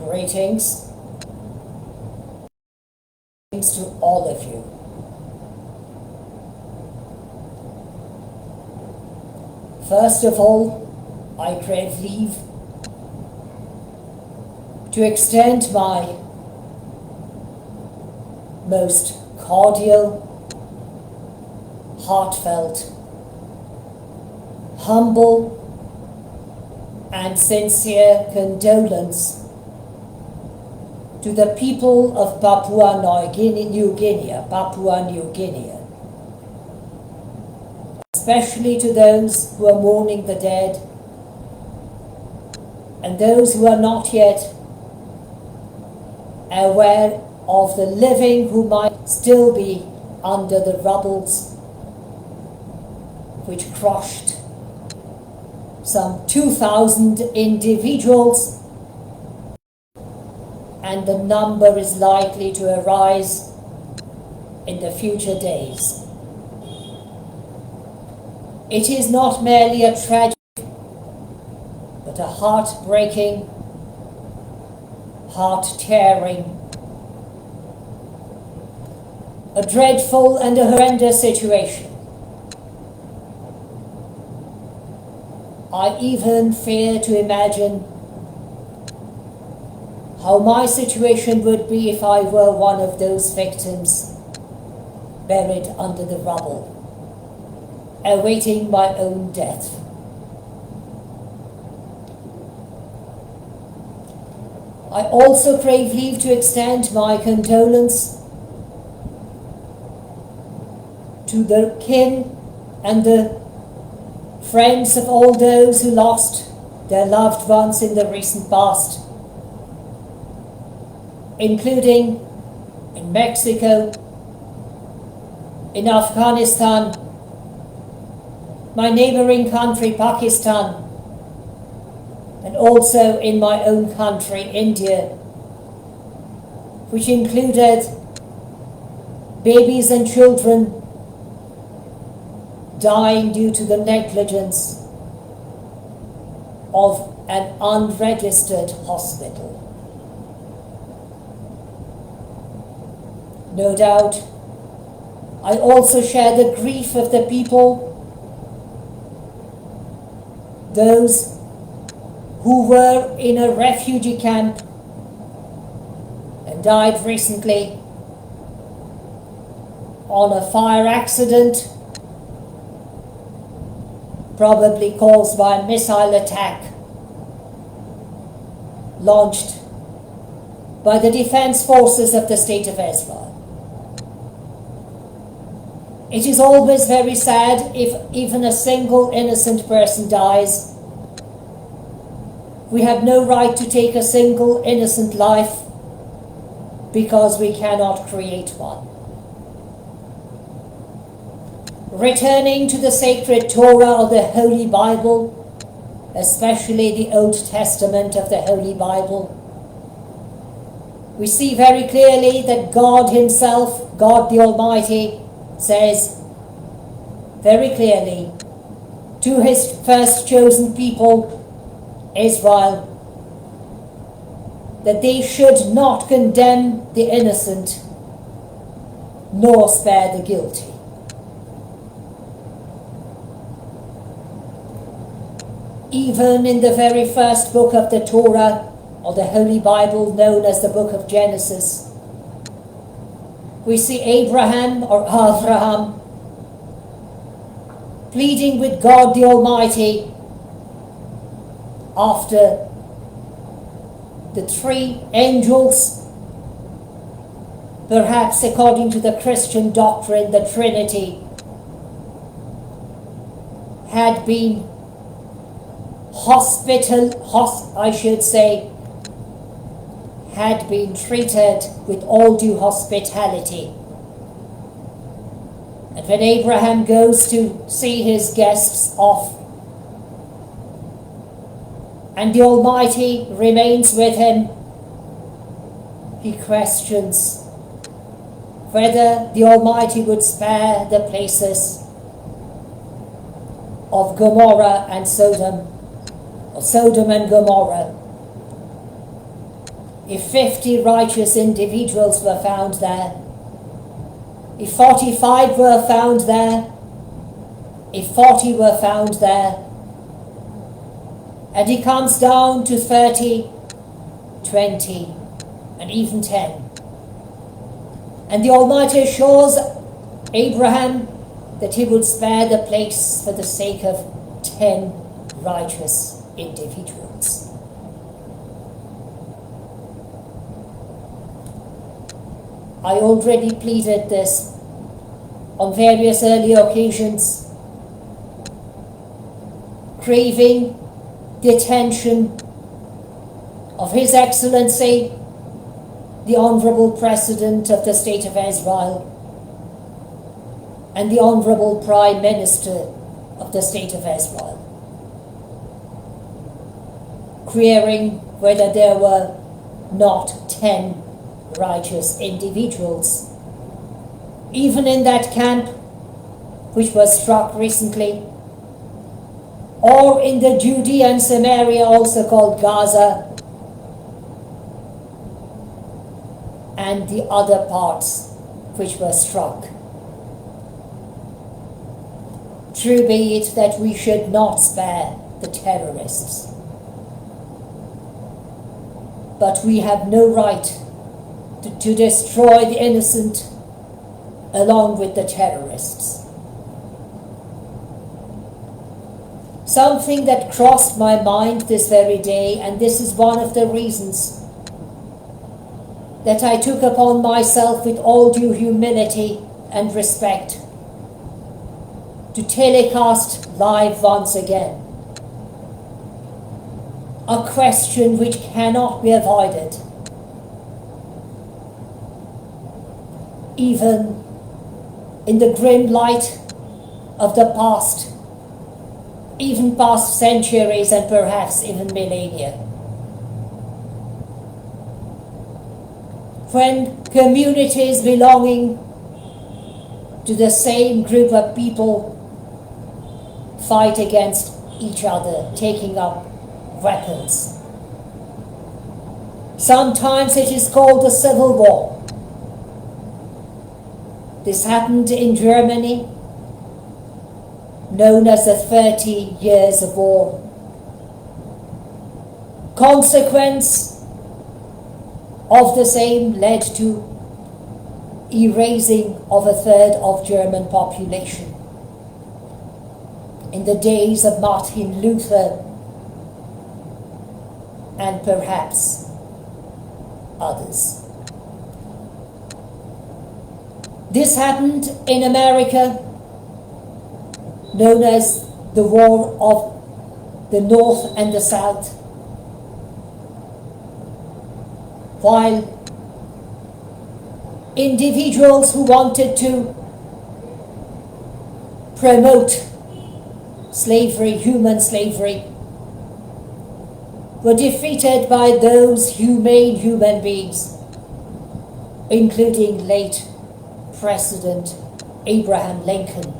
Greetings to all of you. First of all, I crave leave to extend my most cordial, heartfelt, humble, and sincere condolence to the people of Papua New Guinea, especially to those who are mourning the dead and those who are not yet aware of the living who might still be under the rubbles which crushed some 2,000 individuals, and the number is likely to arise in the future days. It is not merely a tragedy, but a heart-breaking, heart-tearing, a dreadful and a horrendous situation. I even fear to imagine how my situation would be if I were one of those victims buried under the rubble, awaiting my own death. I also crave leave to extend my condolence to the kin and the friends of all those who lost their loved ones in the recent past, including in Mexico, in Afghanistan, my neighboring country Pakistan, and also in my own country India, which included babies and children dying due to the negligence of an unregistered hospital. No doubt, I also share the grief of the people, those who were in a refugee camp and died recently on a fire accident, probably caused by a missile attack launched by the defense forces of the State of Israel. It is always very sad if even a single innocent person dies. We have no right to take a single innocent life because we cannot create one. Returning to the sacred Torah or the Holy Bible, especially the Old Testament of the Holy Bible, we see very clearly that God Himself, God the Almighty, says very clearly to His first chosen people, Israel, that they should not condemn the innocent nor spare the guilty. Even in the very first book of the Torah, or the Holy Bible known as the book of Genesis, we see Abraham pleading with God the Almighty after the three angels, perhaps according to the Christian doctrine, the Trinity, had been had been treated with all due hospitality. And when Abraham goes to see his guests off, and the Almighty remains with him, he questions whether the Almighty would spare the places of Gomorrah and Sodom, or Sodom and Gomorrah. if 50 righteous individuals were found there, if 45 were found there, if 40 were found there, and he comes down to 30, 20, and even 10. And the Almighty assures Abraham that he would spare the place for the sake of 10 righteous individuals. I already pleaded this on various earlier occasions, craving the attention of His Excellency, the Honourable President of the State of Israel, and the Honourable Prime Minister of the State of Israel, querying whether there were not 10 righteous individuals, even in that camp which was struck recently, or in the Judea and Samaria, also called Gaza, and the other parts which were struck. True be it that we should not spare the terrorists, but we have no right to destroy the innocent along with the terrorists. Something that crossed my mind this very day, and this is one of the reasons that I took upon myself with all due humility and respect to telecast live once again a question which cannot be avoided, even in the grim light of the past, even past centuries and perhaps even millennia. When communities belonging to the same group of people fight against each other, taking up weapons. Sometimes it is called a civil war. This happened in Germany, known as the 30 Years of War. Consequence of the same led to erasing of a third of German population. In the days of Martin Luther and perhaps others. This happened in America, known as the War of the North and the South, while individuals who wanted to promote slavery, human slavery, were defeated by those humane human beings, including late President Abraham Lincoln,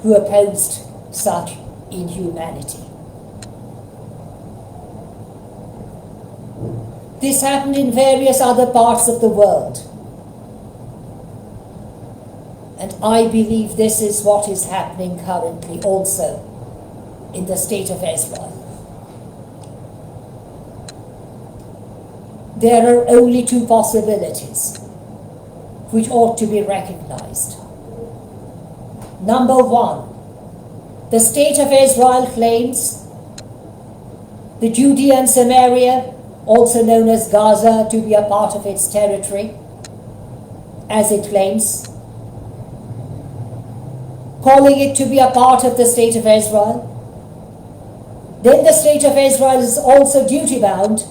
who opposed such inhumanity. This happened in various other parts of the world. And I believe this is what is happening currently also in the State of Israel. There are only two possibilities which ought to be recognized. Number one, the State of Israel claims the Judea and Samaria, also known as Gaza, to be a part of its territory, as it claims, calling it to be a part of the State of Israel. Then the State of Israel is also duty-bound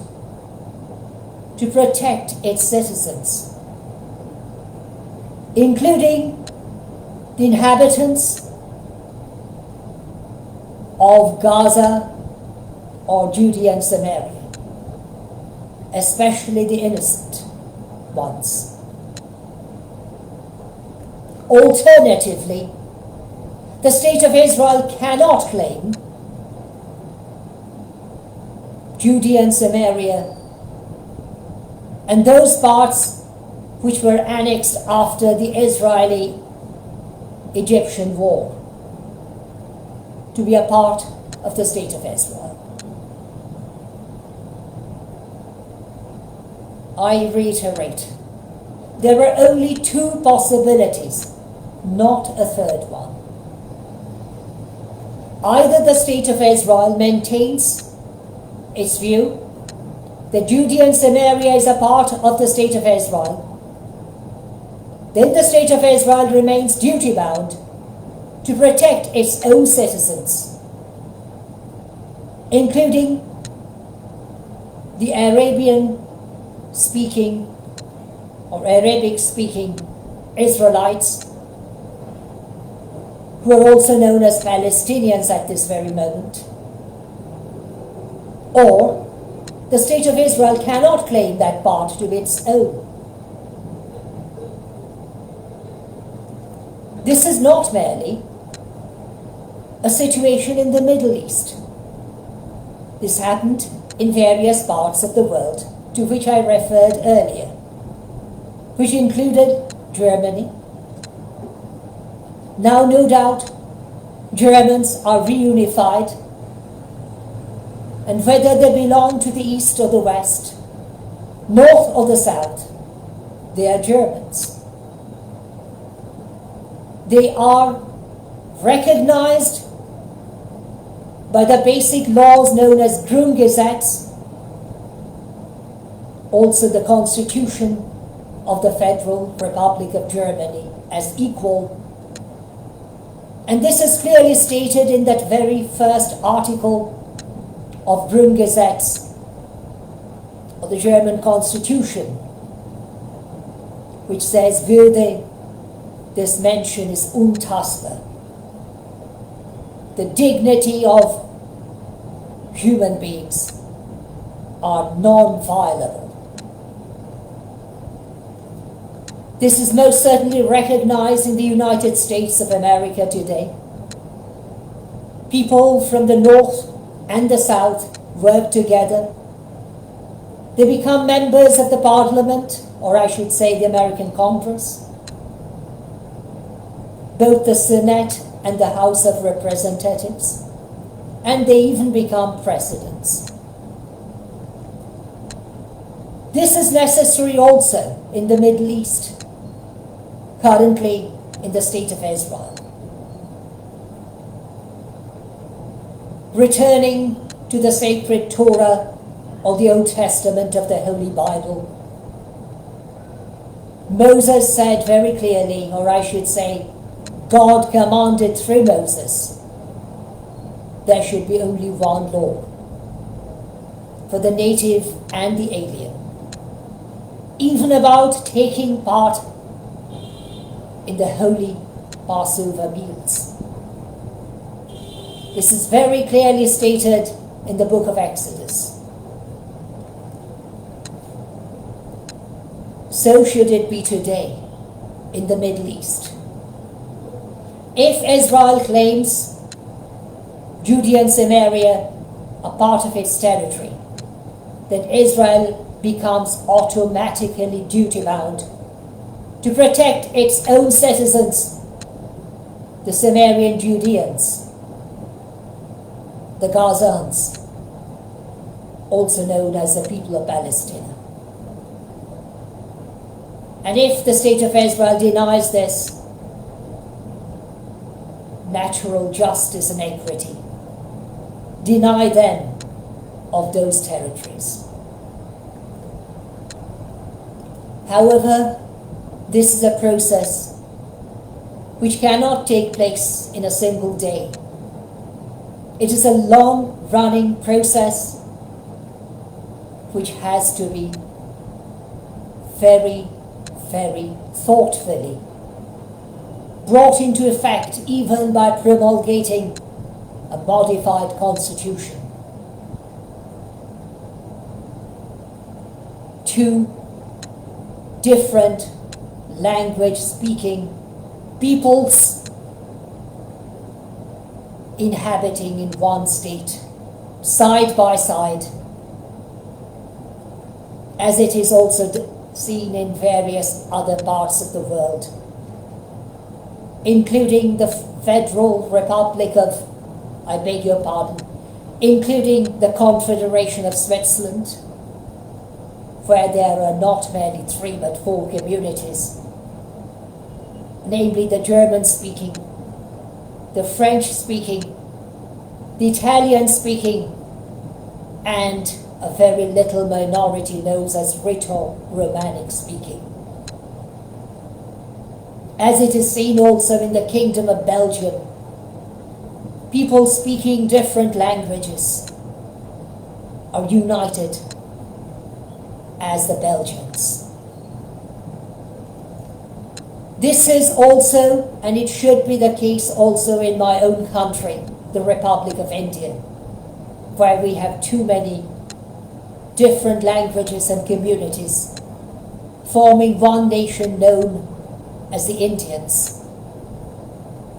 to protect its citizens, including the inhabitants of Gaza or Judea and Samaria, especially the innocent ones. Alternatively, the State of Israel cannot claim Judea and Samaria and those parts which were annexed after the Israeli-Egyptian war to be a part of the State of Israel. I reiterate, there were only two possibilities, not a third one. Either the State of Israel maintains its view that Judea and Samaria is a part of the State of Israel, then the State of Israel remains duty-bound to protect its own citizens, including the Arabian-speaking or Arabic-speaking Israelites, who are also known as Palestinians at this very moment. Or the State of Israel cannot claim that part to be its own. This is not merely a situation in the Middle East. This happened in various parts of the world to which I referred earlier, which included Germany. Now, no doubt, Germans are reunified, and whether they belong to the East or the West, North or the South, they are Germans. They are recognized by the basic laws known as Grundgesetz, also the Constitution of the Federal Republic of Germany, as equal. And this is clearly stated in that very first article of Grundgesetz, of the German Constitution, which says, Würde des Menschen ist untastbar. The dignity of human beings are non-violable. This is most certainly recognized in the United States of America today. People from the North and the South work together. They become members of the Parliament, or I should say the American Congress, both the Senate and the House of Representatives, and they even become presidents. This is necessary also in the Middle East, currently in the State of Israel. Returning to the sacred Torah or the Old Testament of the Holy Bible, Moses said very clearly, or I should say, God commanded through Moses, there should be only one law for the native and the alien, even about taking part in the holy Passover meals. This is very clearly stated in the book of Exodus. So should it be today in the Middle East. If Israel claims Judea and Samaria are part of its territory, then Israel becomes automatically duty-bound to protect its own citizens, the Samarian Judeans, the Gazans, also known as the people of Palestine. And if the State of Israel denies this, natural justice and equity deny them of those territories. However, this is a process which cannot take place in a single day. It is a long-running process which has to be very, very thoughtfully brought into effect even by promulgating a modified constitution. Two different language-speaking peoples inhabiting in one state, side by side, as it is also seen in various other parts of the world, including the Federal Republic of, I beg your pardon, including the Confederation of Switzerland, where there are not merely 3 but 4 communities, namely the German-speaking, the French-speaking, the Italian-speaking, and a very little minority known as Rheto-Romanic-speaking. As it is seen also in the Kingdom of Belgium, people speaking different languages are united as the Belgians. This is also, and it should be the case also in my own country, the Republic of India, where we have too many different languages and communities forming one nation known as the Indians.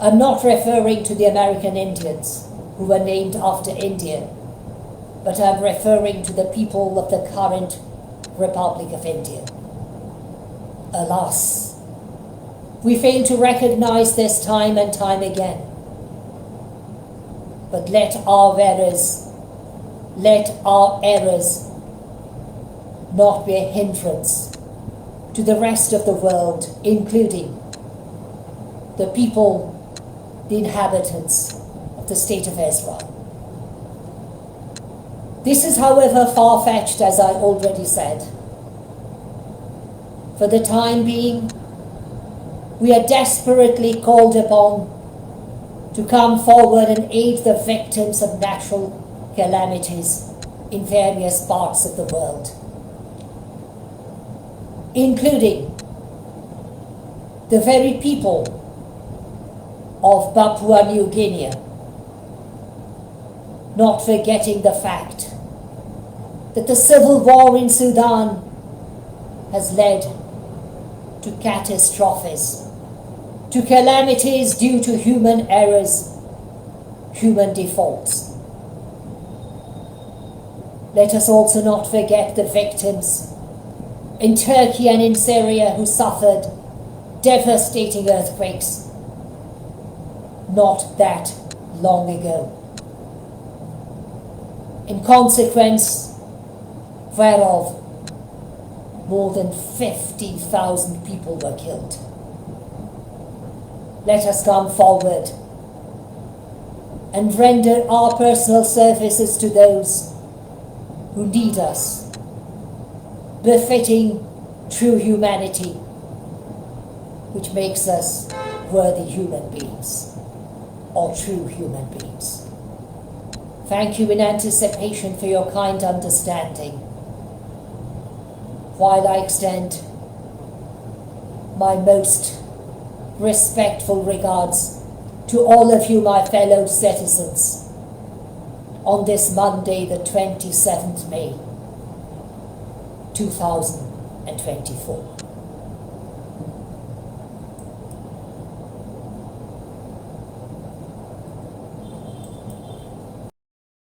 I'm not referring to the American Indians, who were named after India, but I'm referring to the people of the current Republic of India. Alas, we fail to recognize this time and time again. But let our errors not be a hindrance to the rest of the world, including the people, the inhabitants of the State of Israel. This is, however, far-fetched, as I already said. For the time being, we are desperately called upon to come forward and aid the victims of natural calamities in various parts of the world, including the very people of Papua New Guinea, not forgetting the fact that the civil war in Sudan has led to catastrophes, to calamities due to human errors, human defaults. Let us also not forget the victims in Turkey and in Syria who suffered devastating earthquakes not that long ago, in consequence whereof more than 50,000 people were killed. Let us come forward and render our personal services to those who need us, befitting true humanity, which makes us worthy human beings, or true human beings. Thank you in anticipation for your kind understanding, while I extend my most respectful regards to all of you, my fellow citizens, on this Monday, the 27th May, 2024.